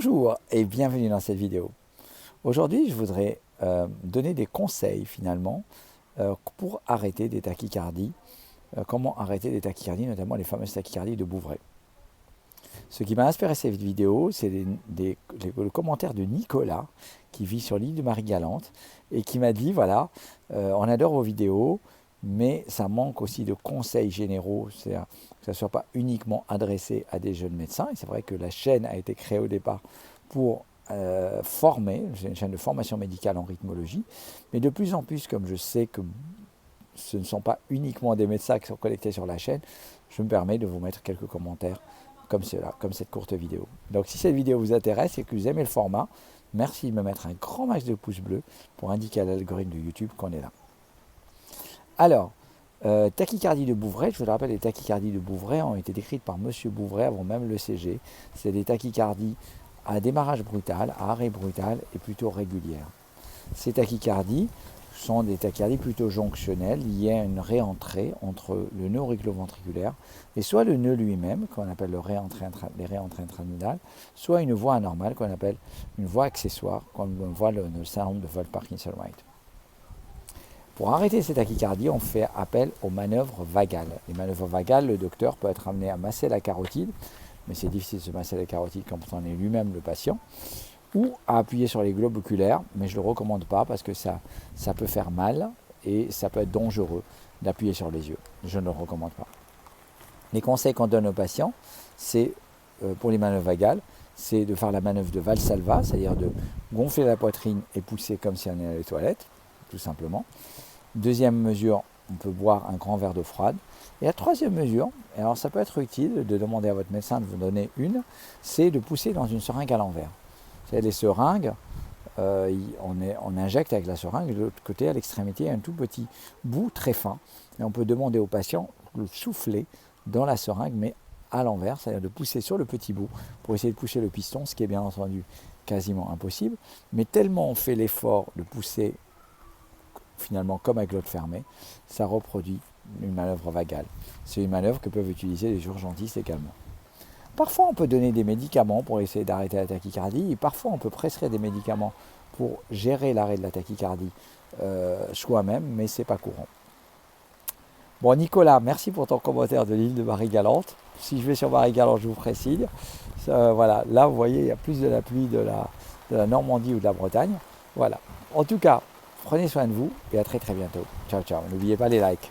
Bonjour et bienvenue dans cette vidéo. Aujourd'hui, je voudrais donner des conseils finalement pour arrêter des tachycardies. Comment arrêter des tachycardies, notamment les fameuses tachycardies de Bouvray. Ce qui m'a inspiré cette vidéo, c'est le commentaire de Nicolas qui vit sur l'île de Marie-Galante et qui m'a dit, voilà, on adore vos vidéos, mais ça manque aussi de conseils généraux, c'est-à-dire que ça ne soit pas uniquement adressé à des jeunes médecins. Et c'est vrai que la chaîne a été créée au départ pour former, c'est une chaîne de formation médicale en rythmologie, mais de plus en plus, comme je sais que ce ne sont pas uniquement des médecins qui sont connectés sur la chaîne, je me permets de vous mettre quelques commentaires comme cela, comme cette courte vidéo. Donc si cette vidéo vous intéresse et que vous aimez le format, merci de me mettre un grand max de pouces bleus pour indiquer à l'algorithme de YouTube qu'on est là. Alors, tachycardie de Bouvray, je vous le rappelle, les tachycardies de Bouvray ont été décrites par M. Bouvray avant même l'ECG. C'est des tachycardies à démarrage brutal, à arrêt brutal et plutôt régulières. Ces tachycardies sont des tachycardies plutôt jonctionnelles liées à une réentrée entre le nœud auriculoventriculaire et soit le nœud lui-même, qu'on appelle les réentrées intranuminales, soit une voie anormale qu'on appelle une voie accessoire, comme on voit le syndrome de Wolff-Parkinson-White. Pour arrêter ces tachycardies, on fait appel aux manœuvres vagales. Les manœuvres vagales, le docteur peut être amené à masser la carotide, mais c'est difficile de se masser la carotide quand on est lui-même le patient, ou à appuyer sur les globes oculaires, mais je ne le recommande pas parce que ça peut faire mal et ça peut être dangereux d'appuyer sur les yeux. Je ne le recommande pas. Les conseils qu'on donne aux patients, c'est pour les manœuvres vagales, c'est de faire la manœuvre de Valsalva, c'est-à-dire de gonfler la poitrine et pousser comme si on allait aux toilettes, tout simplement. Deuxième mesure, on peut boire un grand verre d'eau froide. Et la troisième mesure, et alors ça peut être utile de demander à votre médecin de vous donner une, c'est de pousser dans une seringue à l'envers. C'est les seringues, on injecte avec la seringue, de l'autre côté, à l'extrémité, il y a un tout petit bout très fin. Et on peut demander au patient de souffler dans la seringue, mais à l'envers, c'est-à-dire de pousser sur le petit bout pour essayer de pousser le piston, ce qui est bien entendu quasiment impossible. Mais tellement on fait l'effort de pousser finalement comme avec l'autre fermée, ça reproduit une manœuvre vagale. C'est une manœuvre que peuvent utiliser les urgentistes également. Parfois, on peut donner des médicaments pour essayer d'arrêter la tachycardie, et parfois, on peut prescrire des médicaments pour gérer l'arrêt de la tachycardie soi-même, mais ce n'est pas courant. Bon, Nicolas, merci pour ton commentaire de l'île de Marie-Galante. Si je vais sur Marie-Galante, je vous ferai signe. Voilà, là, vous voyez, il y a plus de la pluie de la Normandie ou de la Bretagne. Voilà. En tout cas, prenez soin de vous et à très très bientôt. Ciao, ciao. N'oubliez pas les likes.